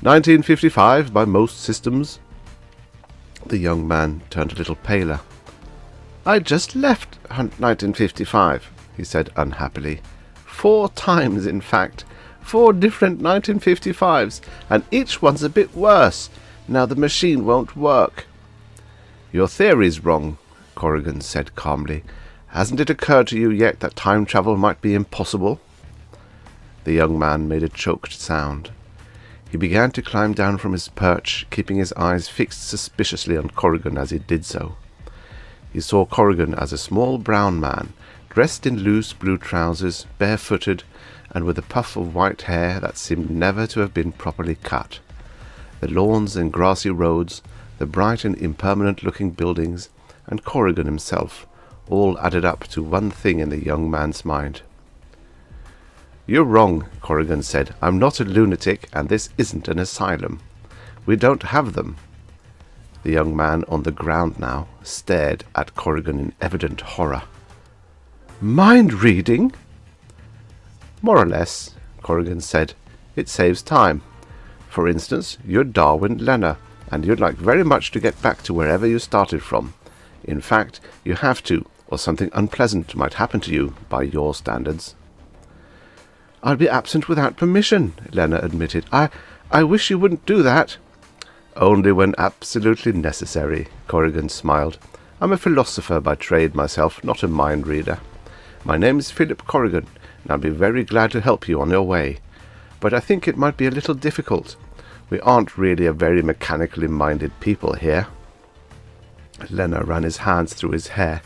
1955 by most systems. The young man turned a little paler. I just left 1955, he said unhappily. 4 times, in fact. 4 different 1955s, and each one's a bit worse. Now the machine won't work. Your theory's wrong, Corrigan said calmly. Hasn't it occurred to you yet that time travel might be impossible? The young man made a choked sound. He began to climb down from his perch, keeping his eyes fixed suspiciously on Corrigan as he did so. He saw Corrigan as a small brown man, dressed in loose blue trousers, barefooted, and with a puff of white hair that seemed never to have been properly cut. The lawns and grassy roads, the bright and impermanent-looking buildings, and Corrigan himself, all added up to one thing in the young man's mind. You're wrong, Corrigan said. I'm not a lunatic, and this isn't an asylum. We don't have them. The young man on the ground now stared at Corrigan in evident horror. Mind reading? More or less, Corrigan said. It saves time. For instance, you're Darwin Lenner, and you'd like very much to get back to wherever you started from. In fact, you have to, or something unpleasant might happen to you by your standards. I'll be absent without permission, Lenner admitted. I wish you wouldn't do that. Only when absolutely necessary, Corrigan smiled. I'm a philosopher by trade myself, not a mind reader. My name is Philip Corrigan, and I'll be very glad to help you on your way. But I think it might be a little difficult. We aren't really a very mechanically minded people here. Lenner ran his hands through his hair.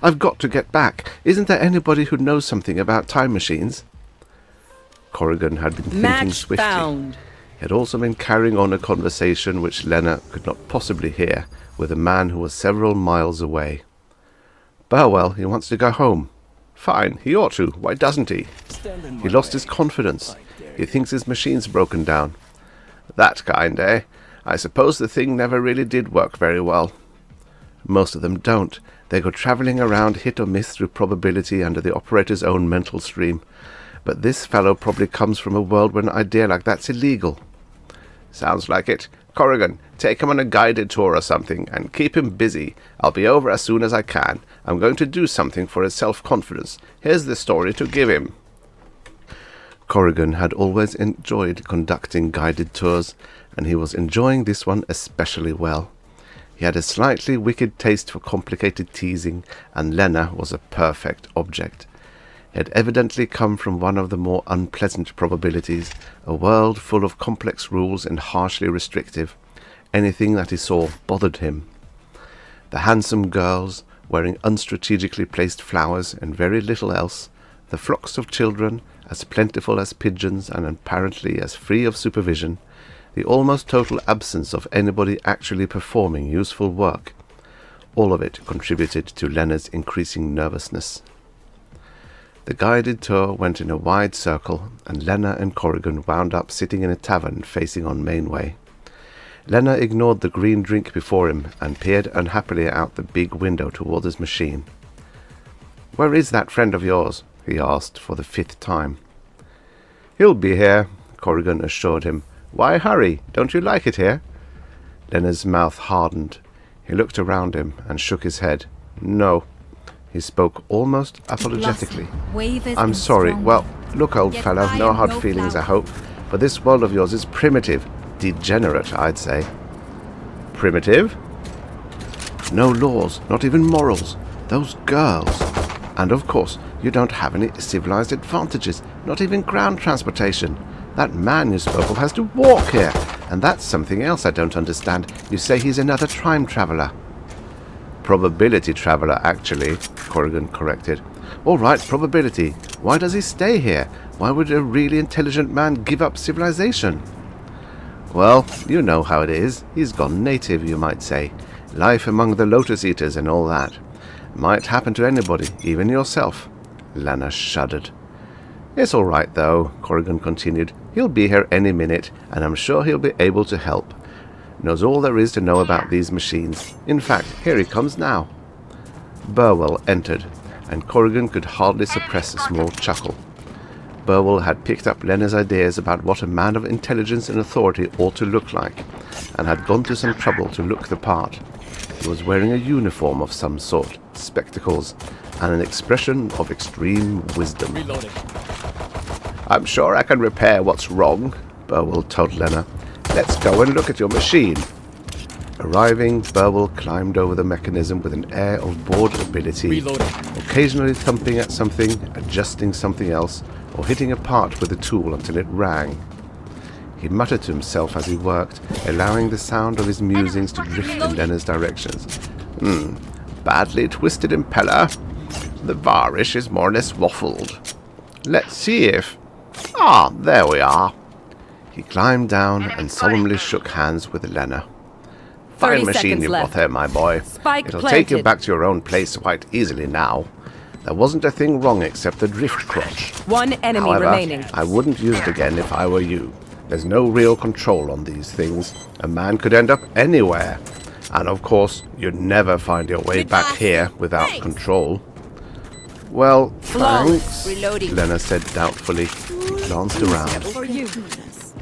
I've got to get back. Isn't there anybody who knows something about time machines? Corrigan had been thinking swiftly. Found. He had also been carrying on a conversation which Lenner could not possibly hear with a man who was several miles away. Burwell, he wants to go home. Fine, he ought to. Why doesn't he? He lost his confidence. He thinks his machine's broken down. That kind, eh? I suppose the thing never really did work very well. Most of them don't. They go travelling around hit or miss through probability under the operator's own mental stream. But this fellow probably comes from a world where an idea like that's illegal. Sounds like it. Corrigan, take him on a guided tour or something, and keep him busy. I'll be over as soon as I can. I'm going to do something for his self-confidence. Here's the story to give him. Corrigan had always enjoyed conducting guided tours, and he was enjoying this one especially well. He had a slightly wicked taste for complicated teasing, and Lenner was a perfect object. He had evidently come from one of the more unpleasant probabilities, a world full of complex rules and harshly restrictive. Anything that he saw bothered him. The handsome girls, wearing unstrategically placed flowers and very little else, the flocks of children, as plentiful as pigeons and apparently as free of supervision, the almost total absence of anybody actually performing useful work, all of it contributed to Lenner's increasing nervousness. The guided tour went in a wide circle, and Lenner and Corrigan wound up sitting in a tavern facing on Mainway. Lenner ignored the green drink before him and peered unhappily out the big window toward his machine. "Where is that friend of yours?" he asked for the 5th time. "He'll be here," Corrigan assured him. "Why hurry? Don't you like it here?" Lenner's mouth hardened. He looked around him and shook his head. "No." He spoke almost apologetically. "I'm sorry. Well, look, old fellow, no hard feelings, I hope. But this world of yours is primitive. Degenerate, I'd say." "Primitive?" "No laws, not even morals. Those girls. And of course, you don't have any civilized advantages, not even ground transportation. That man you spoke of has to walk here. And that's something else I don't understand. You say he's another time traveller." "Probability traveller, actually," Corrigan corrected. "All right, probability. Why does he stay here? Why would a really intelligent man give up civilization?" "Well, you know how it is. He's gone native, you might say. Life among the lotus eaters and all that. Might happen to anybody, even yourself." Lenner shuddered. "It's all right, though," Corrigan continued. "He'll be here any minute, and I'm sure he'll be able to help. Knows all there is to know about these machines. In fact, here he comes now." Burwell entered, and Corrigan could hardly suppress a small chuckle. Burwell had picked up Lena's ideas about what a man of intelligence and authority ought to look like, and had gone to some trouble to look the part. He was wearing a uniform of some sort, spectacles, and an expression of extreme wisdom. Reloading. "I'm sure I can repair what's wrong," Burwell told Lena. "Let's go and look at your machine." Arriving, Burwell climbed over the mechanism with an air of bored ability, Reloading. occasionally thumping at something, adjusting something else, or hitting a part with the tool until it rang. He muttered to himself as he worked, allowing the sound of his musings to drift in Lena's directions. Badly twisted impeller. The varish is more or less waffled. Let's see if... there we are. He climbed down and solemnly shook hands with Lena. "Fine machine you've got there, my boy. It'll take you back to your own place quite easily now. There wasn't a thing wrong except the drift crotch. One enemy However, remaining. I wouldn't use it again if I were you. There's no real control on these things. A man could end up anywhere. And of course, you'd never find your way back here without control." "Well, thanks," Lena said doubtfully. He glanced around.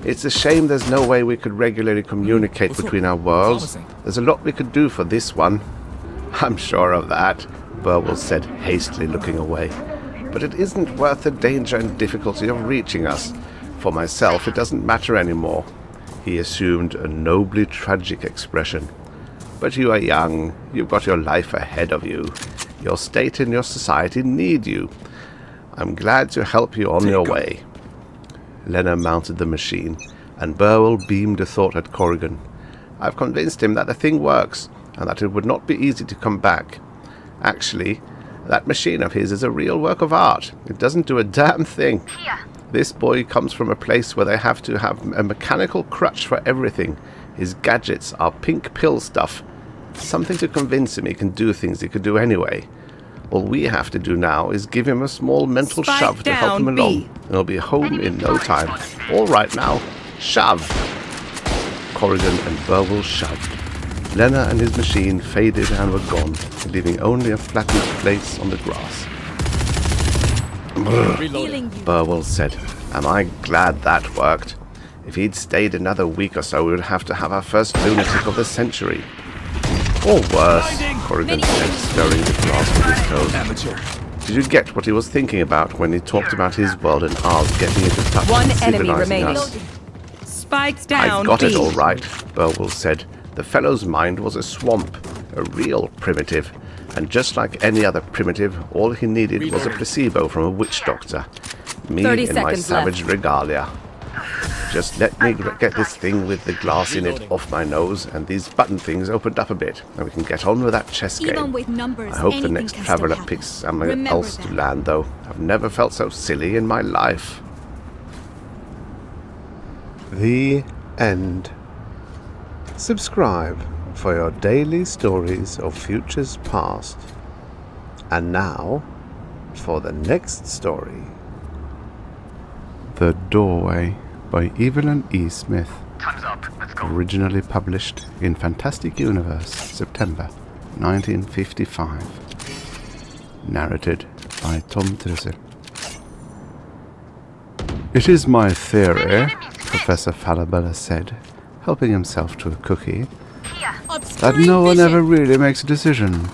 "It's a shame there's no way we could regularly communicate between our worlds. There's a lot we could do for this one." "I'm sure of that," Burwell said, hastily looking away. "But it isn't worth the danger and difficulty of reaching us. For myself, it doesn't matter anymore." He assumed a nobly tragic expression. "But you are young. You've got your life ahead of you. Your state and your society need you. I'm glad to help you on your way." Lena mounted the machine, and Burwell beamed a thought at Corrigan. "I've convinced him that the thing works, and that it would not be easy to come back. Actually, that machine of his is a real work of art. It doesn't do a damn thing. This boy comes from a place where they have to have a mechanical crutch for everything. His gadgets are pink pill stuff. Something to convince him he can do things he could do anyway. All we have to do now is give him a small mental shove to help him along, and he'll be home in no time. All right now, shove." Corrigan and Burwell shoved. Lena and his machine faded and were gone, leaving only a flattened place on the grass. Reloading. Burwell said, "Am I glad that worked? If he'd stayed another week or so, we would have to have our first lunatic of the century. Or worse," Corrigan said, stirring the grass with his toes. Amateur. "Did you get what he was thinking about when he talked about his world and ours getting into touch One with enemy civilizing remaining. us?" Spike down. "I got it B. all right," Burwell said. "The fellow's mind was a swamp, a real primitive. And just like any other primitive, all he needed was a placebo from a witch doctor. Me 30 in my seconds savage left. regalia. Just let me get this thing with the glass in it off my nose, and these button things opened up a bit, and we can get on with that chess Even game. with numbers, I hope the anything next can traveller still picks happen. somewhere Remember else to that. land, though. I've never felt so silly in my life." The end. Subscribe for your daily stories of futures past. And now, for the next story. The Doorway by Evelyn E. Smith. Time's up. Let's go. Originally published in Fantastic Universe, September 1955. Narrated by Tom Trisser. "It is my theory," Professor Falabella said, helping himself to a cookie, "that no one ever really makes a decision.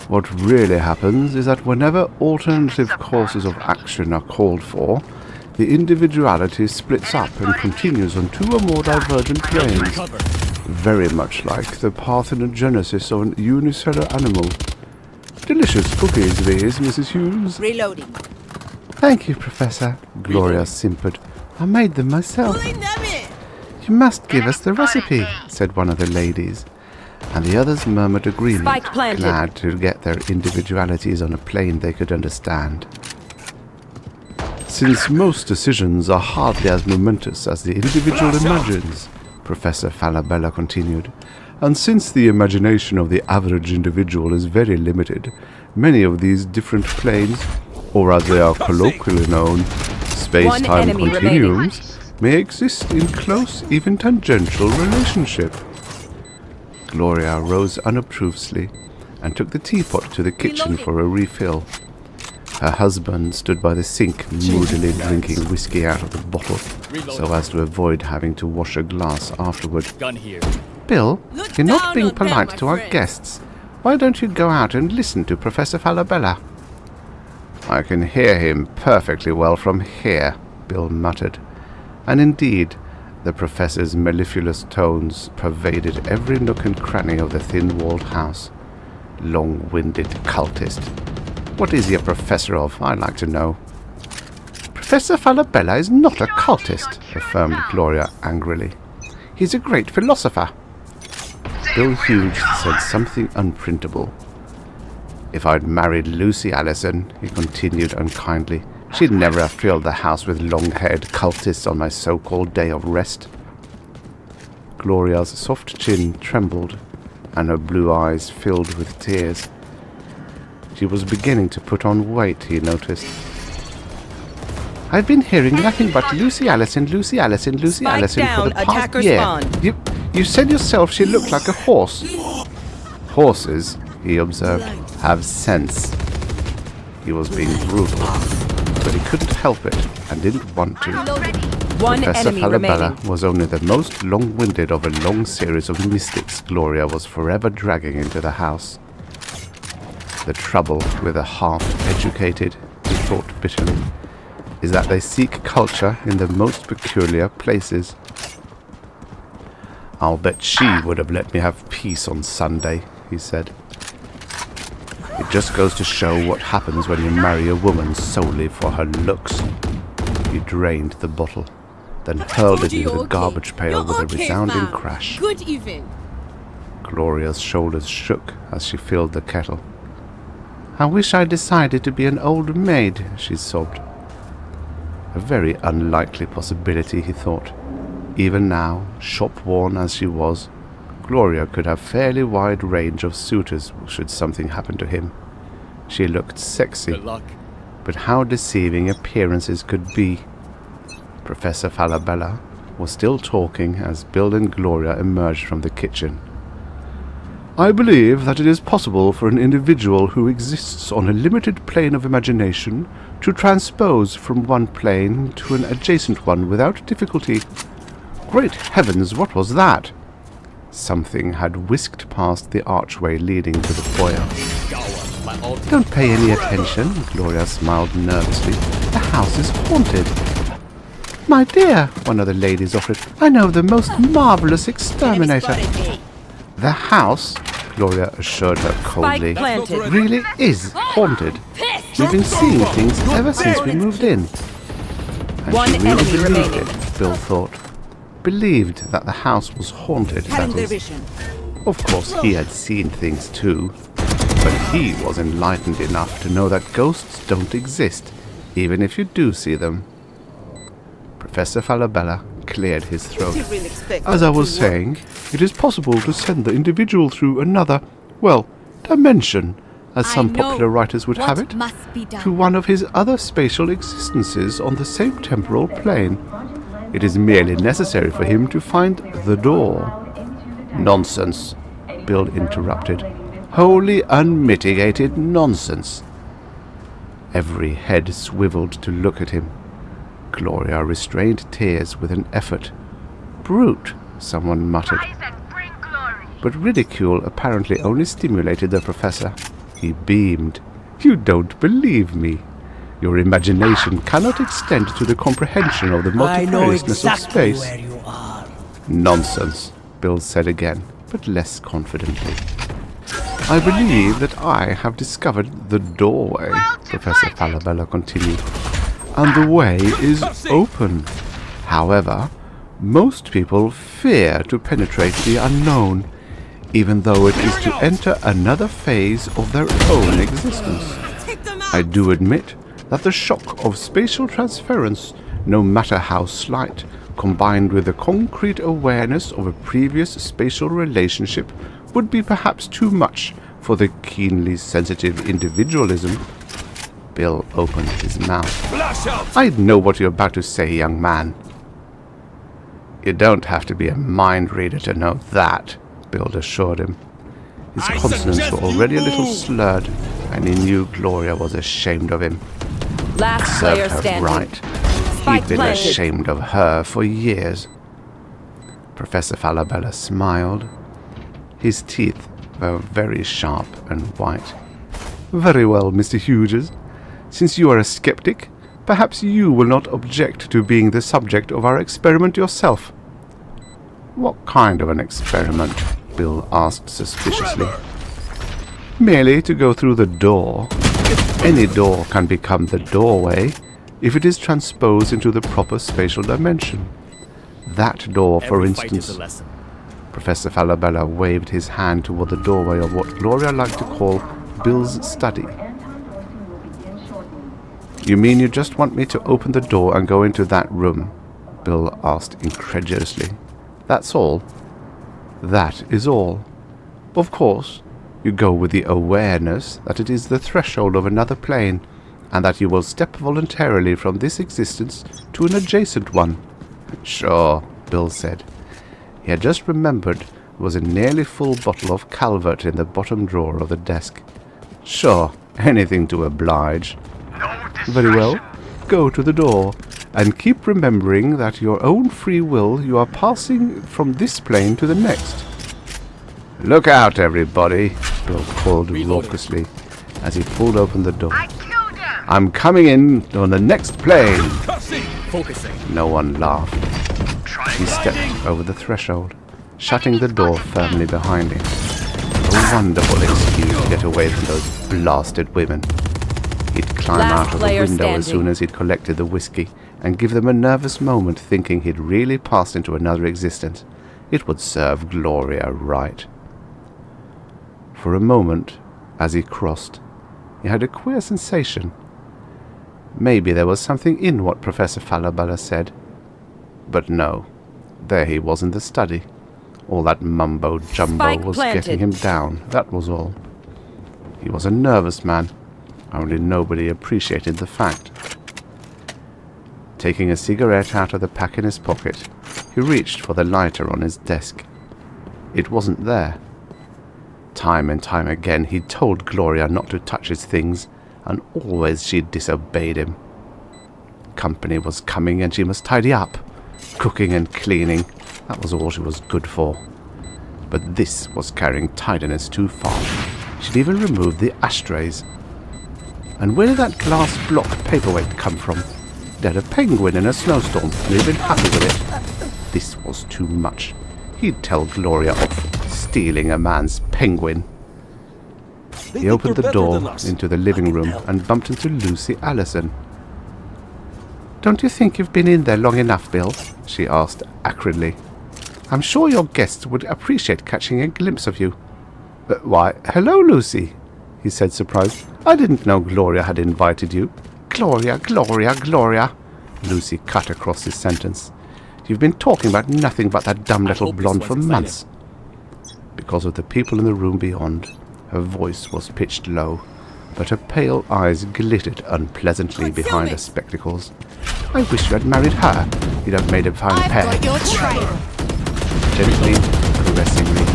What really happens is that whenever alternative courses of action are called for, the individuality splits up and continues on two or more divergent planes, Cover. very much like the parthenogenesis of an unicellular animal. Delicious cookies these, Mrs. Hughes." Reloading. "Thank you, Professor," Gloria simpered. "I made them myself." "You must give us the recipe," said one of the ladies, and the others murmured agreement, Spike planted. glad to get their individualities on a plane they could understand. "Since most decisions are hardly as momentous as the individual imagines," Professor Falabella continued, "and since the imagination of the average individual is very limited, many of these different planes, or as they are colloquially known, space-time enemy continuums, may exist in close, even tangential relationship." Gloria rose unobtrusively and took the teapot to the kitchen for a refill. Her husband stood by the sink, moodily drinking whiskey out of the bottle, so as to avoid having to wash a glass afterward. Bill, you're not being polite to our guests. Why don't you go out and listen to Professor Falabella? I can hear him perfectly well from here, Bill muttered. And indeed, the professor's mellifluous tones pervaded every nook and cranny of the thin-walled house. Long-winded cultist. What is he a professor of, I'd like to know? Professor Falabella is not a cultist, affirmed Gloria angrily. He's a great philosopher. Bill Hughes said something unprintable. If I'd married Lucy Allison, he continued unkindly, she'd never have filled the house with long-haired cultists on my so-called day of rest. Gloria's soft chin trembled, and her blue eyes filled with tears. She was beginning to put on weight, he noticed. I've been hearing nothing but Lucy Allison, Lucy Allison, Lucy Allison for the past year. You said yourself she looked like a horse. Horses, he observed, have sense. He was being brutal, but he couldn't help it and didn't want to. Professor Falabella was only the most long-winded of a long series of mystics Gloria was forever dragging into the house. The trouble with the half-educated, he thought bitterly, is that they seek culture in the most peculiar places. I'll bet she would have let me have peace on Sunday, he said. It just goes to show what happens when you marry a woman solely for her looks. He drained the bottle, then hurled it into the garbage pail with a resounding crash. Good even. Gloria's shoulders shook as she filled the kettle. I wish I decided to be an old maid, she sobbed. A very unlikely possibility, he thought. Even now, shop-worn as she was, Gloria could have fairly wide range of suitors should something happen to him. She looked sexy, Good luck. but how deceiving appearances could be. Professor Falabella was still talking as Bill and Gloria emerged from the kitchen. I believe that it is possible for an individual who exists on a limited plane of imagination to transpose from one plane to an adjacent one without difficulty. Great heavens, what was that? Something had whisked past the archway leading to the foyer. Don't pay any attention, Gloria smiled nervously. The house is haunted. My dear, one of the ladies offered, I know the most marvelous exterminator. The house, Gloria assured her coldly, really is haunted. We've been seeing things ever since we moved in. And she really believed it, Bill thought. Believed that the house was haunted, that is. Of course, he had seen things too, but he was enlightened enough to know that ghosts don't exist, even if you do see them. Professor Falabella cleared his throat. As I was saying, it is possible to send the individual through another, well, dimension, as some popular writers would have it, to one of his other spatial existences on the same temporal plane. It is merely necessary for him to find the door. Nonsense, Bill interrupted. Wholly unmitigated nonsense. Every head swiveled to look at him. Gloria restrained tears with an effort. Brute, someone muttered. But ridicule apparently only stimulated the professor. He beamed. You don't believe me. Your imagination cannot extend to the comprehension of the multifariousness of space. Where you are. Nonsense, Bill said again, but less confidently. I believe that I have discovered the doorway, Professor Falabella continued, and the way is open. However, most people fear to penetrate the unknown, even though it is to enter another phase of their own existence. I do admit that the shock of spatial transference, no matter how slight, combined with the concrete awareness of a previous spatial relationship, would be perhaps too much for the keenly sensitive individualism. Bill opened his mouth. I know what you're about to say, young man. You don't have to be a mind reader to know that, Bill assured him. His consonants were already a little slurred, And he knew Gloria was ashamed of him. Last player Served her standing. right. Spike He'd been planted. ashamed of her for years. Professor Falabella smiled. His teeth were very sharp and white. Very well, Mr. Hughes. Since you are a skeptic, perhaps you will not object to being the subject of our experiment yourself. What kind of an experiment? Bill asked suspiciously. Merely to go through the door. Any door can become the doorway if it is transposed into the proper spatial dimension. That door, for instance. Professor Falabella waved his hand toward the doorway of what Gloria liked to call Bill's study. You mean you just want me to open the door and go into that room? Bill asked incredulously. That's all? That is all. Of course, you go with the awareness that it is the threshold of another plane, and that you will step voluntarily from this existence to an adjacent one. Sure, Bill said. He had just remembered there was a nearly full bottle of Calvert in the bottom drawer of the desk. Sure, anything to oblige. Very well, go to the door, and keep remembering that your own free will you are passing from this plane to the next. Look out, everybody, Bill called raucously as he pulled open the door. I'm coming in on the next plane. No one laughed. He stepped over the threshold, shutting the door firmly behind him. A wonderful excuse to get away from those blasted women. He'd climb out of the window as soon as he'd collected the whiskey and give them a nervous moment thinking he'd really passed into another existence. It would serve Gloria right. For a moment, as he crossed, he had a queer sensation. Maybe there was something in what Professor Falabella said. But no, there he was in the study. All that mumbo-jumbo was getting him down, that was all. He was a nervous man, only nobody appreciated the fact. Taking a cigarette out of the pack in his pocket, he reached for the lighter on his desk. It wasn't there. Time and time again he'd told Gloria not to touch his things, and always she'd disobeyed him. Company was coming and she must tidy up. Cooking and cleaning, that was all she was good for. But this was carrying tidiness too far. She'd even removed the ashtrays. And where did that glass block paperweight come from? They had a penguin in a snowstorm, and he'd been happy with it. This was too much. He'd tell Gloria off, stealing a man's penguin. He opened the door into the living room and bumped into Lucy Allison. Don't you think you've been in there long enough, Bill? She asked acridly. I'm sure your guests would appreciate catching a glimpse of you. Why, hello, Lucy, he said, surprised. I didn't know Gloria had invited you. Gloria, Gloria, Gloria, Lucy cut across his sentence. You've been talking about nothing but that dumb little blonde for months. Because of the people in the room beyond, her voice was pitched low, but her pale eyes glittered unpleasantly behind her spectacles. I wish you had married her. You'd have made a fine pair. Gently, caressingly,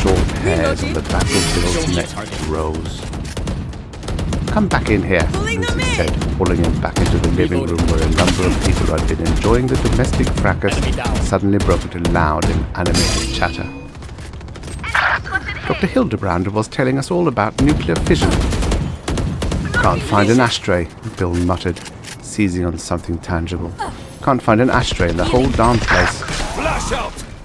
short hairs on the back of Bill's neck rose. Come back in here, Lucy said, pulling him back into the living room where a number of people who had been enjoying the domestic fracas suddenly broke into loud and animated chatter. Dr. Hildebrand was telling us all about nuclear fission. Can't find an ashtray, Bill muttered, seizing on something tangible. Can't find an ashtray in the whole darn place.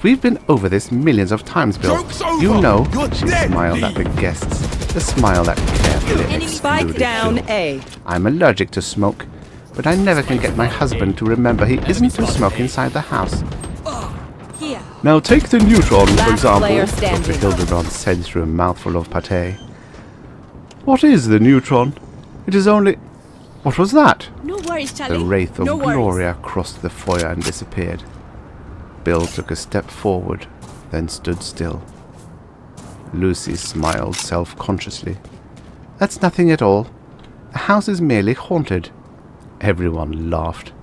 We've been over this millions of times, Bill. You know, she smiled at the guests, a smile that carefully excluded down Bill. A. I'm allergic to smoke, but I never can get my husband to remember he isn't to smoke inside the house. Now take the neutron, for example, Dr. Hildebrand said through a mouthful of pâté. What is the neutron? It is only... What was that? No worries, Charlie. The wraith of No worries. Gloria crossed the foyer and disappeared. Bill took a step forward, then stood still. Lucy smiled self-consciously. That's nothing at all. The house is merely haunted. Everyone laughed.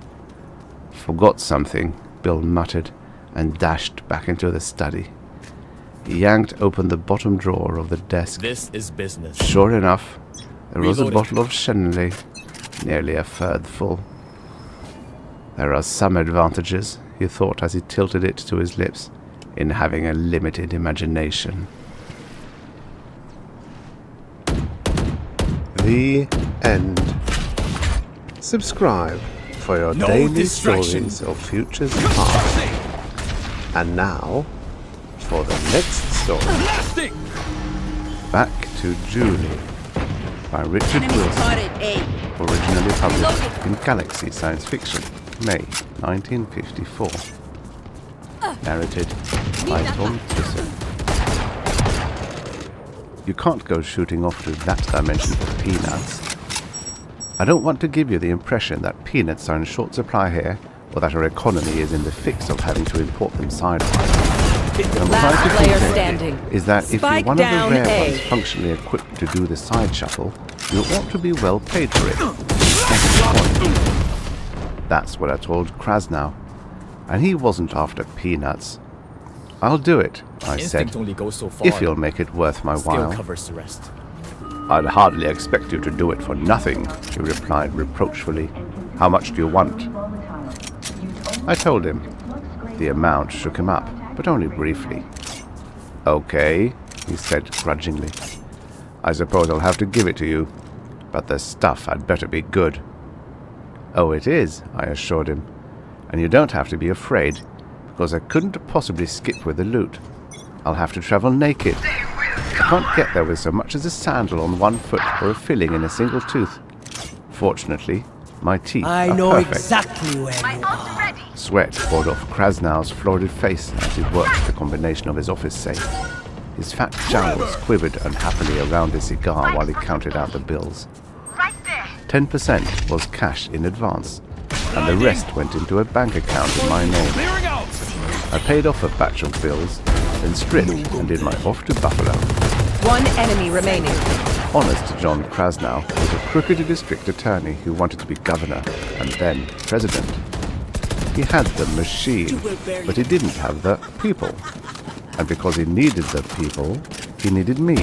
Forgot something, Bill muttered, and dashed back into the study. He yanked open the bottom drawer of the desk. This is business. Sure enough, There was a bottle of Shenley, nearly a third full. There are some advantages, he thought as he tilted it to his lips, in having a limited imagination. The end. Subscribe for your daily stories of futures past. And now, for the next story. Back to Julie, by Richard Wilson. Originally published in Galaxy Science Fiction, May 1954. Narrated by Tom Tisser. You can't go shooting off to that dimension for peanuts. I don't want to give you the impression that peanuts are in short supply here, or that our economy is in the fix of having to import them sidewise. Last player standing. Is that if you're Spike one of the down rare A. ones functionally equipped to do the side shuffle, you ought to be well paid for it. That's what I told Krasnow, and he wasn't after peanuts. I'll do it, I said, only goes so far. if you'll make it worth my Skill while. covers the rest. I'd hardly expect you to do it for nothing, he replied reproachfully. How much do you want? I told him. The amount shook him up, but only briefly. Okay, he said grudgingly. I suppose I'll have to give it to you, but the stuff had better be good. Oh, it is, I assured him. And you don't have to be afraid, because I couldn't possibly skip with the loot. I'll have to travel naked. I can't get there with so much as a sandal on one foot or a filling in a single tooth. Fortunately, my teeth I are know perfect. exactly where you are. Sweat poured off Krasnow's florid face as he worked the combination of his office safe. His fat jowls quivered unhappily around his cigar while he counted out the bills. 10% was cash in advance, and the rest went into a bank account in my name. I paid off a batch of bills, then stripped and did my off to Buffalo. One enemy remaining. Honest John Krasnow was a crooked district attorney who wanted to be governor and then president. He had the machine, but he didn't have the people. And because he needed the people, he needed me.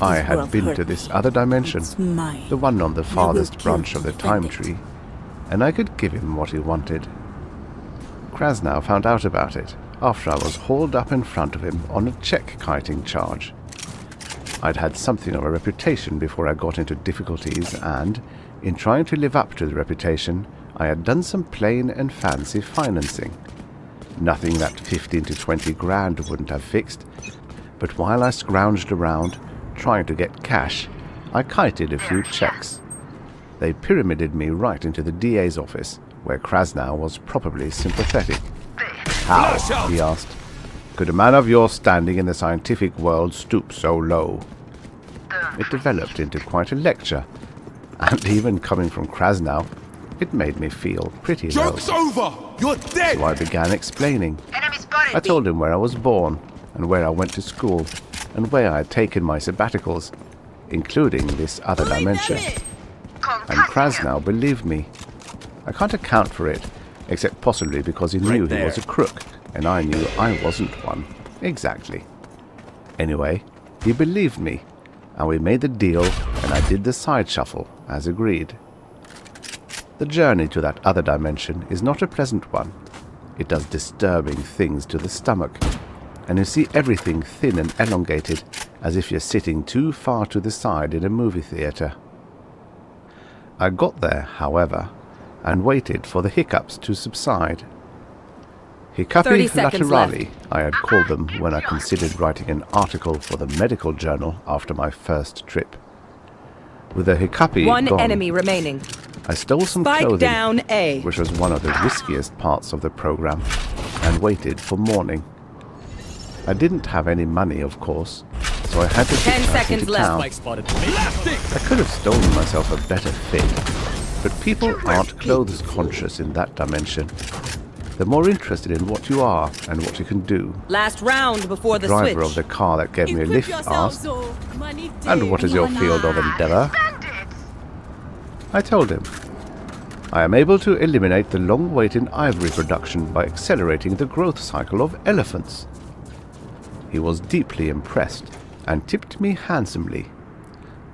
I had been to this other dimension, the one on the farthest branch of the time tree, and I could give him what he wanted. Krasnow found out about it after I was hauled up in front of him on a check-kiting charge. I'd had something of a reputation before I got into difficulties, and, in trying to live up to the reputation, I had done some plain and fancy financing. Nothing that 15 to 20 grand wouldn't have fixed, but while I scrounged around, trying to get cash, I kited a few checks. They pyramided me right into the DA's office, where Krasnow was probably sympathetic. How, he asked, could a man of your standing in the scientific world stoop so low? It developed into quite a lecture, and even coming from Krasnow, it made me feel pretty low. Joke's over! You're dead! So I began explaining. I told him where I was born, and where I went to school, and where I had taken my sabbaticals, including this other dimension. And Krasnow believed me. I can't account for it, except possibly because he knew he was a crook, and I knew I wasn't one. Exactly. Anyway, he believed me, and we made the deal, and I did the side shuffle, as agreed. The journey to that other dimension is not a pleasant one. It does disturbing things to the stomach, and you see everything thin and elongated, as if you're sitting too far to the side in a movie theatre. I got there, however, and waited for the hiccups to subside. 30 Hiccupi seconds laterali, left. I had called them when I considered writing an article for the medical journal after my first trip. With the hiccupi One gone, enemy remaining. I stole some Spike clothing, down A. which was one of the riskiest parts of the program, and waited for morning. I didn't have any money, of course, so I had to 10 hitchhike seconds into left. town. Spike spotted me. I could have stolen myself a better fit, but people aren't clothes conscious in that dimension. They're more interested in what you are and what you can do. Last round before the Driver switch. of the car that gave me a lift asked, "And what is your field of endeavor?" I told him, "I am able to eliminate the long wait in ivory production by accelerating the growth cycle of elephants." He was deeply impressed and tipped me handsomely.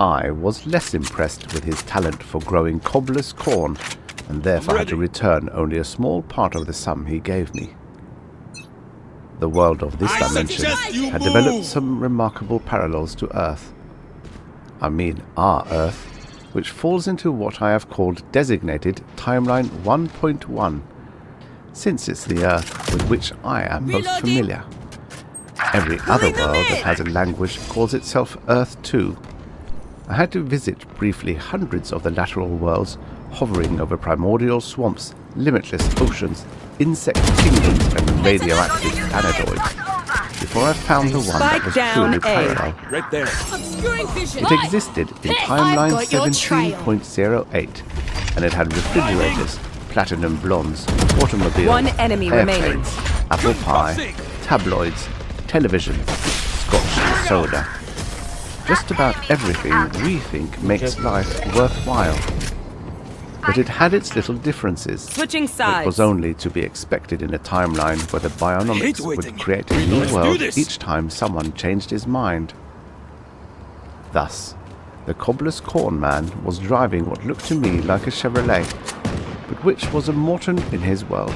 I was less impressed with his talent for growing cobbler's corn, and therefore had to return only a small part of the sum he gave me. The world of this dimension had developed some remarkable parallels to Earth. I mean our Earth, which falls into what I have called designated Timeline 1.1, since it's the Earth with which I am most familiar. Every other world that has a language calls itself Earth 2. I had to visit briefly hundreds of the lateral worlds, hovering over primordial swamps, limitless oceans, insect kingdoms, and radioactive planetoids, before I found the one that was truly parallel. Right there. It existed in Timeline 17.08, and it had refrigerators, platinum blondes, automobiles, One enemy remaining. airplanes, apple pie, tabloids, television, scotch and soda. Just about everything we think makes life worthwhile. But it had its little differences. Switching It sides. was only to be expected in a timeline where the bionomics would create a new world each time someone changed his mind. Thus, the cobbler's corn man was driving what looked to me like a Chevrolet, but which was a Morton in his world.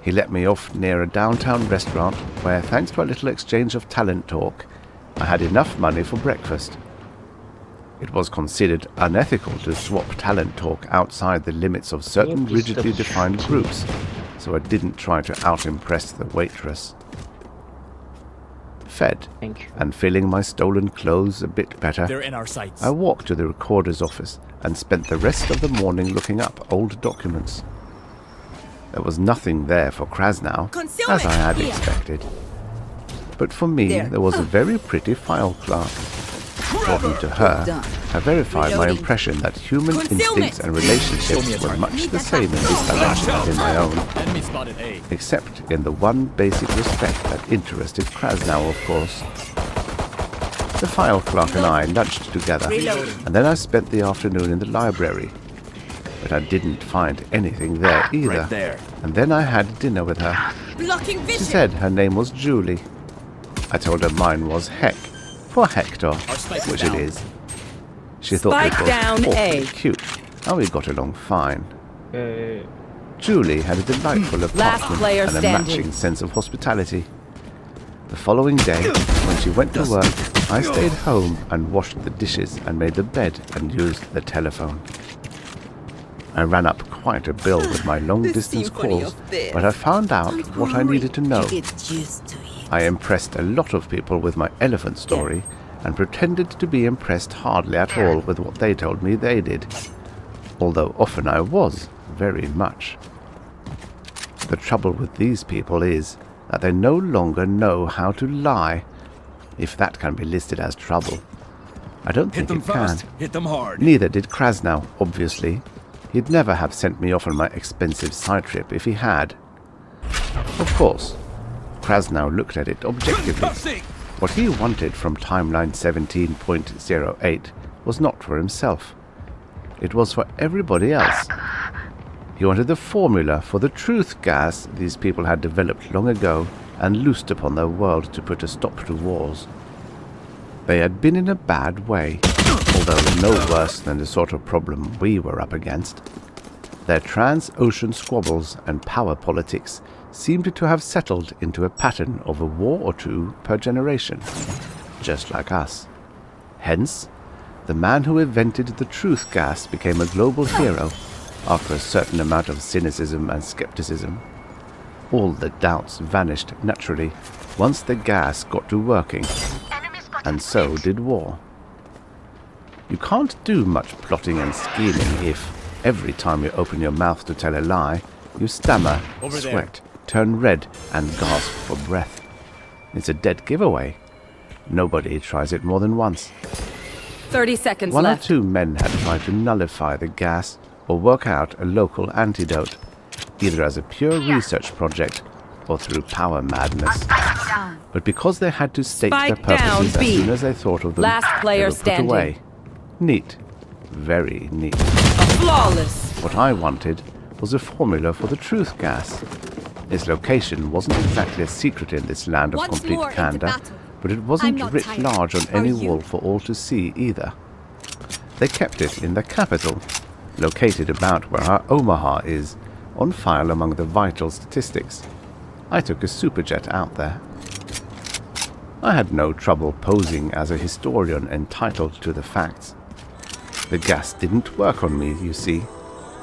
He let me off near a downtown restaurant where, thanks to a little exchange of talent talk, I had enough money for breakfast. It was considered unethical to swap talent talk outside the limits of certain rigidly defined groups, so I didn't try to out-impress the waitress. Fed, Thank you. and feeling my stolen clothes a bit better, They're in our sights. I walked to the recorder's office and spent the rest of the morning looking up old documents. There was nothing there for Krasnow, as I had expected. But for me, there was a very pretty file clerk. Talking to her, I verified my impression that human instincts and relationships were much the same in this dimension as in my own, Enemy spotted A. except in the one basic respect that interested Krasnow, of course. The file clerk and I lunched together, and then I spent the afternoon in the library. But I didn't find anything there either, Right there. and then I had dinner with her. Blocking She vision. said her name was Julie. I told her mine was Heck, for Hector, spike which down. it is. She thought Spike it was down awfully A. cute, and we got along fine. Uh, Julie had a delightful Last apartment player and a standing. matching sense of hospitality. The following day, when she went to work, I stayed home and washed the dishes and made the bed and used the telephone. I ran up quite a bill with my long-distance symphony calls, of this. but I found out what I needed to know. Get used to it. I impressed a lot of people with my elephant story and pretended to be impressed hardly at all with what they told me they did, although often I was, very much. The trouble with these people is that they no longer know how to lie, if that can be listed as trouble. I don't Hit think them it fast. can. Hit them hard. Neither did Krasnow, obviously. He'd never have sent me off on my expensive side trip if he had. Of course, Krasnow looked at it objectively. What he wanted from Timeline 17.08 was not for himself. It was for everybody else. He wanted the formula for the truth gas these people had developed long ago and loosed upon their world to put a stop to wars. They had been in a bad way, although no worse than the sort of problem we were up against. Their trans-ocean squabbles and power politics seemed to have settled into a pattern of a war or two per generation, just like us. Hence, the man who invented the truth gas became a global hero after a certain amount of cynicism and skepticism. All the doubts vanished naturally once the gas got to working, and so did war. You can't do much plotting and scheming if, every time you open your mouth to tell a lie, you stammer, Over there. sweat, turn red, and gasp for breath. It's a dead giveaway. Nobody tries it more than once. 30 seconds One or left. two men had tried to nullify the gas or work out a local antidote, either as a pure research project or through power madness. But because they had to state their Spike down, purposes as B. soon as they thought of them, Last player they were put standing. away. Neat. Very neat. Flawless. What I wanted was a formula for the truth gas. Its location wasn't exactly a secret in this land of Once complete more into candor, battle. but it wasn't not writ tired. large on Are any you? wall for all to see either. They kept it in the capital, located about where our Omaha is, on file among the vital statistics. I took a superjet out there. I had no trouble posing as a historian entitled to the facts. The gas didn't work on me, you see,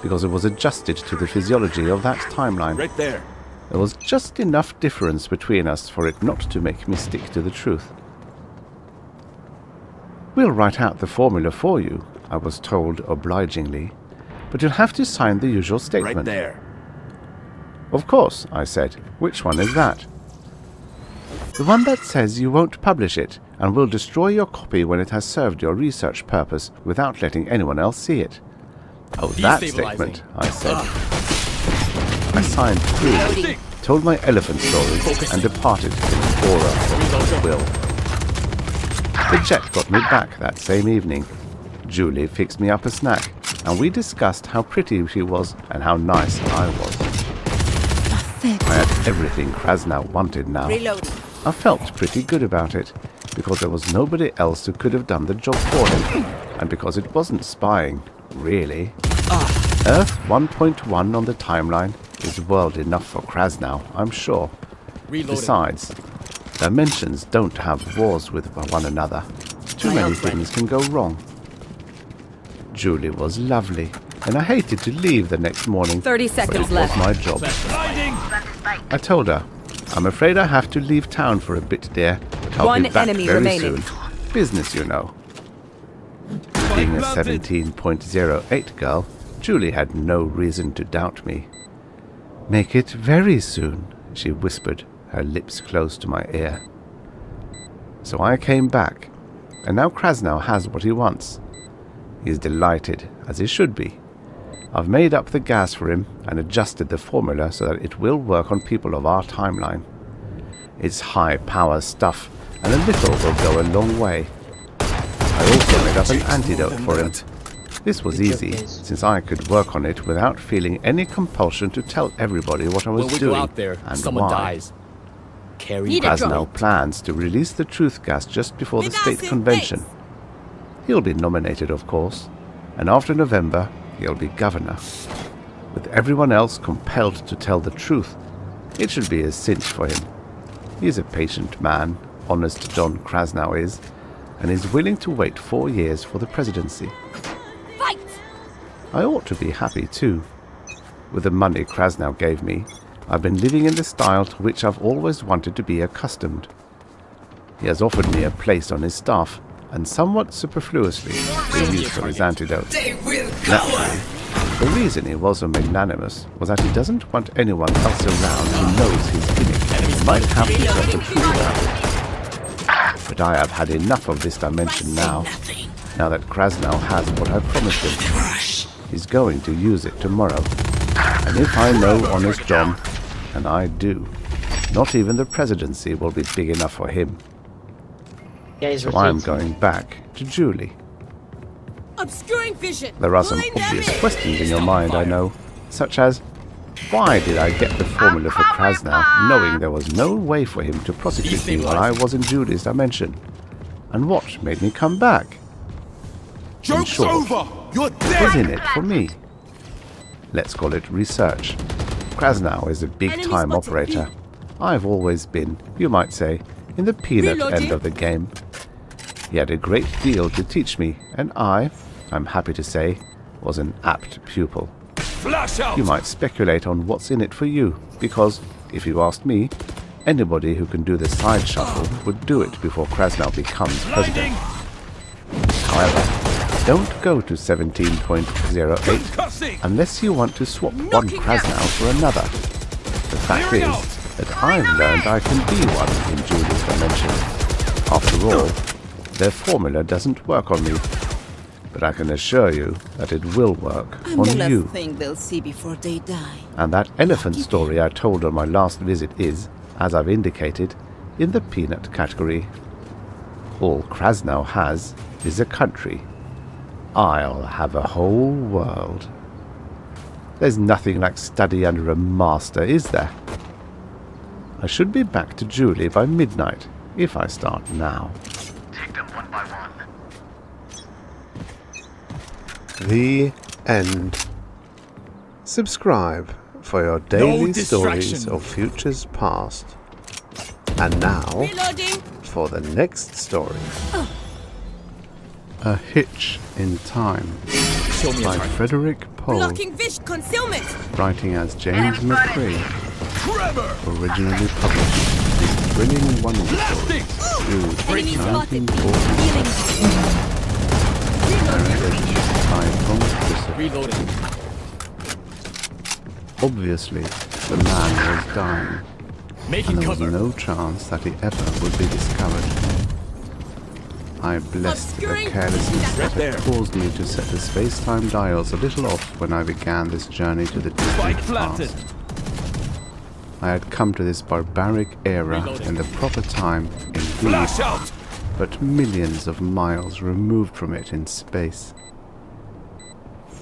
because it was adjusted to the physiology of that timeline. Right there. There was just enough difference between us for it not to make me stick to the truth. "We'll write out the formula for you," I was told obligingly, "but you'll have to sign the usual statement." Right there. "Of course," I said. "Which one is that?" "The one that says you won't publish it and will destroy your copy when it has served your research purpose without letting anyone else see it." "Oh, that statement," I said. I signed through, told my elephant story, and departed in an aura of will. The jet got me back that same evening. Julie fixed me up a snack, and we discussed how pretty she was and how nice I was. I had everything Krasnow wanted now. Reloading. I felt pretty good about it, because there was nobody else who could have done the job for him, and because it wasn't spying, really. Earth 1.1 on the timeline is world enough for Krasnow, I'm sure. Besides, dimensions don't have wars with one another. Too many things can go wrong. Julie was lovely, and I hated to leave the next morning, 30 but seconds it left. was my job. I told her, "I'm afraid I have to leave town for a bit, dear, but I'll One be back enemy very remaining. soon. Business, you know." Being a 17.08 girl, Julie had no reason to doubt me. "Make it very soon," she whispered, her lips close to my ear. So I came back, and now Krasnow has what he wants. He's delighted, as he should be. I've made up the gas for him and adjusted the formula so that it will work on people of our timeline. It's high-power stuff, and a little will go a long way. I also made up an antidote for him. This was easy, since I could work on it without feeling any compulsion to tell everybody what I was When we doing go out there, and someone why. dies. Carry Need a Krasnow drone. plans to release the truth gas just before the state convention. He'll be nominated, of course, and after November, he'll be governor. With everyone else compelled to tell the truth, it should be a cinch for him. He's a patient man, honest John Krasnow is, and is willing to wait 4 years for the presidency. Fight! I ought to be happy too. With the money Krasnow gave me, I've been living in the style to which I've always wanted to be accustomed. He has offered me a place on his staff, and somewhat superfluously, the use of his antidote. Naturally, the reason he was so magnanimous was that he doesn't want anyone else around who knows his gimmick and might have to tell the truth about it. But I have had enough of this dimension now that Krasnow has what I promised him. He's going to use it tomorrow. And if I know honest John, and I do, not even the presidency will be big enough for him. So I'm going back to Julie. Obscuring vision. There are some obvious questions in your mind, I know, such as, why did I get the formula for Krasnow knowing there was no way for him to prosecute me while I was in Julie's dimension? And what made me come back? In short, what was in it for me? Let's call it research. Krasnow is a big-time operator. I've always been, you might say, in the peanut end of the game. He had a great deal to teach me, and I'm happy to say, was an apt pupil. You might speculate on what's in it for you, because, if you asked me, anybody who can do the side shuffle would do it before Krasnow becomes president. However, don't go to 17.08 unless you want to swap one Krasnow for another. The fact is that I've learned I can be one in Julie's dimension. After all, their formula doesn't work on me, but I can assure you that it will work on you. Thing they'll see before they die. And that elephant story I told on my last visit is, as I've indicated, in the peanut category. All Krasnow has is a country. I'll have a whole world. There's nothing like study under a master, is there? I should be back to Julie by midnight, if I start now. Take them one by one. The end. Subscribe for your daily stories distraction. of futures past. And now, Reloading. for the next story. A Hitch in Time Show me a by target. Frederick Pohl, Blocking fish concealment. writing as James McCree, originally published in Thrilling Wonder Stories, June Enemy spotted. 1940, Healing. by Thomas Bishop. Reloading. Obviously, the man was dying, Making and there was cover. no chance that he ever would be discovered. I blessed the Obscuring carelessness that Right had there. caused me to set the space-time dials a little off when I began this journey to the distant Spike planted. past. I had come to this barbaric era Reloading. in the proper time, indeed, Flash out. but millions of miles removed from it in space.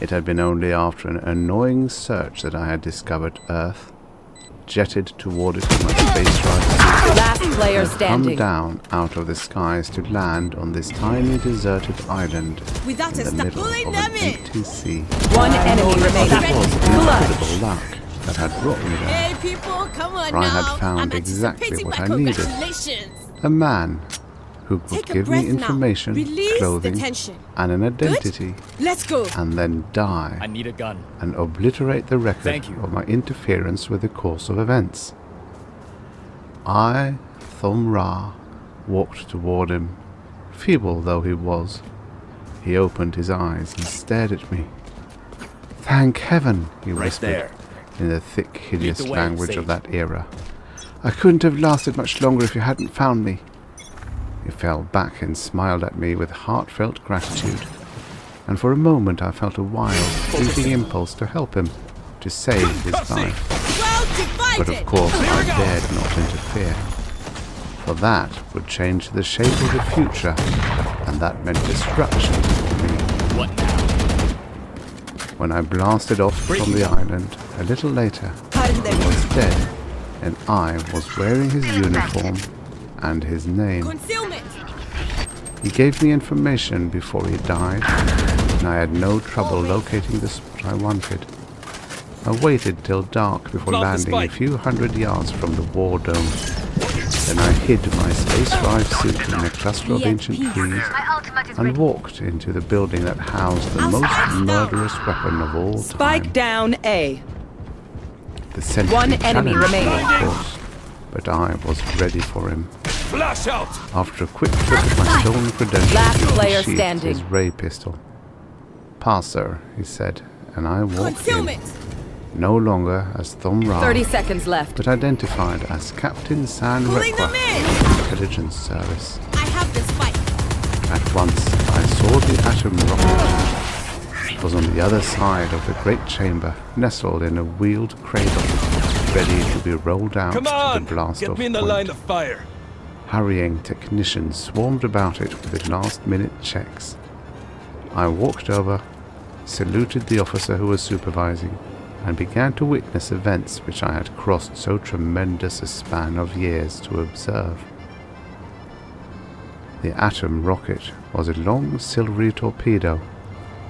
It had been only after an annoying search that I had discovered Earth, jetted toward it on my space drive suit, Last player and come standing. down out of the skies to land on this tiny deserted island Without in us, the stop middle pulling of them an in. empty sea. One enemy remaining. It was Clutch. incredible luck that had brought me there. Hey people, come on For I now. had found I'm exactly anticipating what my I needed. congratulations. A man who could Take a give breath me now. information, Release the clothing, tension. and an identity, Let's go. and then die I need a gun. and obliterate the record Thank you. of my interference with the course of events. I, Thom Ra, walked toward him, feeble though he was. He opened his eyes and stared at me. "Thank heaven," he Right whispered there. in the thick, hideous the way, language of Sage. that era. "I couldn't have lasted much longer if you hadn't found me." He fell back and smiled at me with heartfelt gratitude, and for a moment I felt a wild, fleeting impulse to help him, to save his life. Well divided. But of course I dared not interfere, for that would change the shape of the future, and that meant destruction to me. What now? When I blasted off from the island, a little later, he was dead, and I was wearing his uniform and his name. Concealment. He gave me information before he died, and I had no trouble locating the spot I wanted. I waited till dark before Plant the landing a spike. few hundred yards from the war dome. Then I hid my space drive suit in a cluster of ancient trees and walked into the building that housed the most murderous weapon of all time. Spike down A. The sentry One enemy challenged me, remaining. of course, but I was ready for him. Flash out. After a quick look at my stolen credentials, Last he player sheathed standing. his ray pistol. "Pass, sir," he said, and I walked in, Concealment. no longer as Thom Ra, 30 seconds left. but identified as Captain San Pulling Rekwa them in. of the Intelligence Service. I have the spike. At once, I saw the atom rocket. It was on the other side of the great chamber, nestled in a wheeled cradle, ready to be rolled out Come to on. the blast Get off me in the point. line of fire. Hurrying technicians swarmed about it with last-minute checks. I walked over, saluted the officer who was supervising, and began to witness events which I had crossed so tremendous a span of years to observe. The atom rocket was a long silvery torpedo,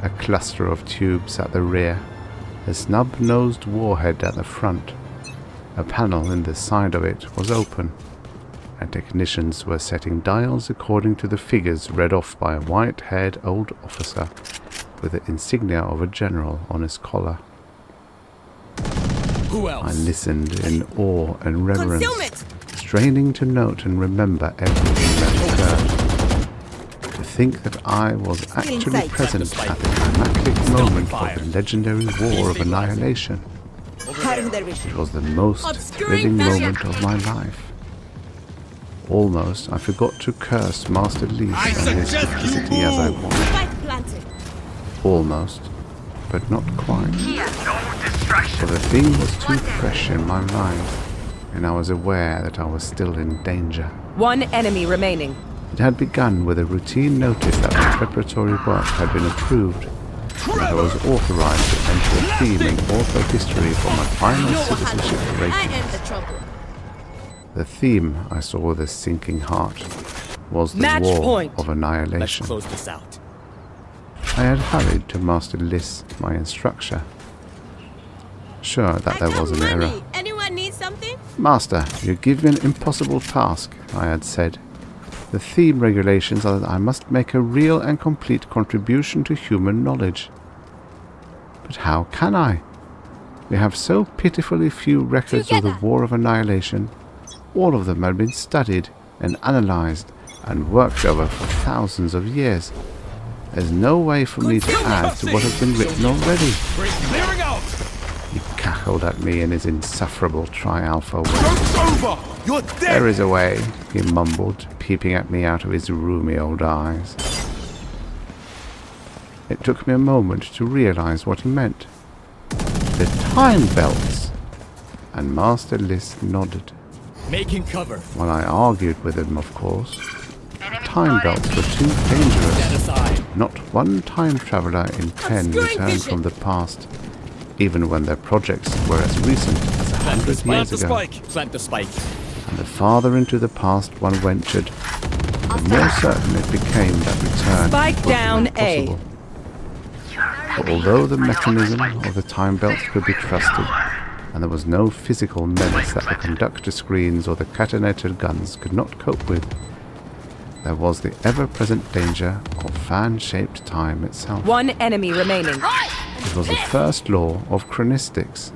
a cluster of tubes at the rear, a snub-nosed warhead at the front. A panel in the side of it was open, and technicians were setting dials according to the figures read off by a white-haired old officer with the insignia of a general on his collar. Who I else? listened in awe and reverence, Concealment. straining to note and remember everything that occurred. To think that I was actually sight. present Spike. at the climactic moment fire. of the legendary War of Annihilation. It was the most Obscuring thrilling vision. moment of my life. Almost I forgot to curse Master Leaf and his duplicity as I was. Spike planted. Almost, but not quite. For the thing was too fresh in my mind, and I was aware that I was still in danger. One enemy remaining. It had begun with a routine notice that my preparatory work had been approved, and that I was authorized to enter a theme in author history for my final You know what citizenship happened. I rating. am the trouble. The theme I saw with a sinking heart was the Match war point. of Let's annihilation. close this out. I had hurried to Master Liss, my instructor, sure that there was an error. Anyone need something? Master, you give me an impossible task, I had said. The theme regulations are that I must make a real and complete contribution to human knowledge. But how can I? We have so pitifully few records of the War of Annihilation. All of them have been studied and analysed and worked over for thousands of years. There's no way for me to add to what has been written already. We're clearing out. He cackled at me in his insufferable tri-alpha way. Joke's over. You're dead. There is a way, he mumbled, peeping at me out of his roomy old eyes. It took me a moment to realize what he meant. The time belts! And Master Liss nodded. Making cover. While I argued with him, of course. The time belts were too dangerous. Dead aside. Not one time traveler in 10 Obscuring returned vision. from the past, even when their projects were as recent as Plant the 100 spike. years The ago. spike. Plant the spike. And the farther into the past one ventured, the more certain it became that return Spike was down A. impossible. For although the mechanism of the time belts could be trusted, and there was no physical menace that the conductor screens or the catenated guns could not cope with, there was the ever-present danger of fan-shaped time itself. One enemy remaining. It was the first law of chronistics.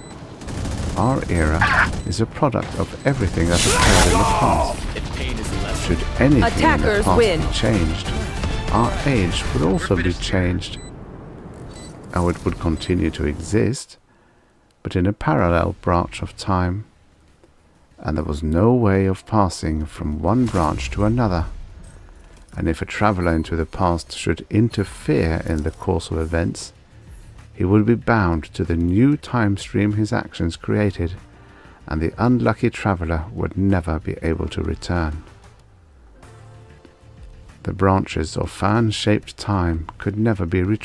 Our era is a product of everything that occurred in the past. If pain is less. Should anything in the Attackers past win. be changed, our age would also be changed. Oh, it would continue to exist, but in a parallel branch of time. And there was no way of passing from one branch to another. And if a traveller into the past should interfere in the course of events, he would be bound to the new time stream his actions created, and the unlucky traveller would never be able to return. The branches of fan-shaped time could never be retrieved.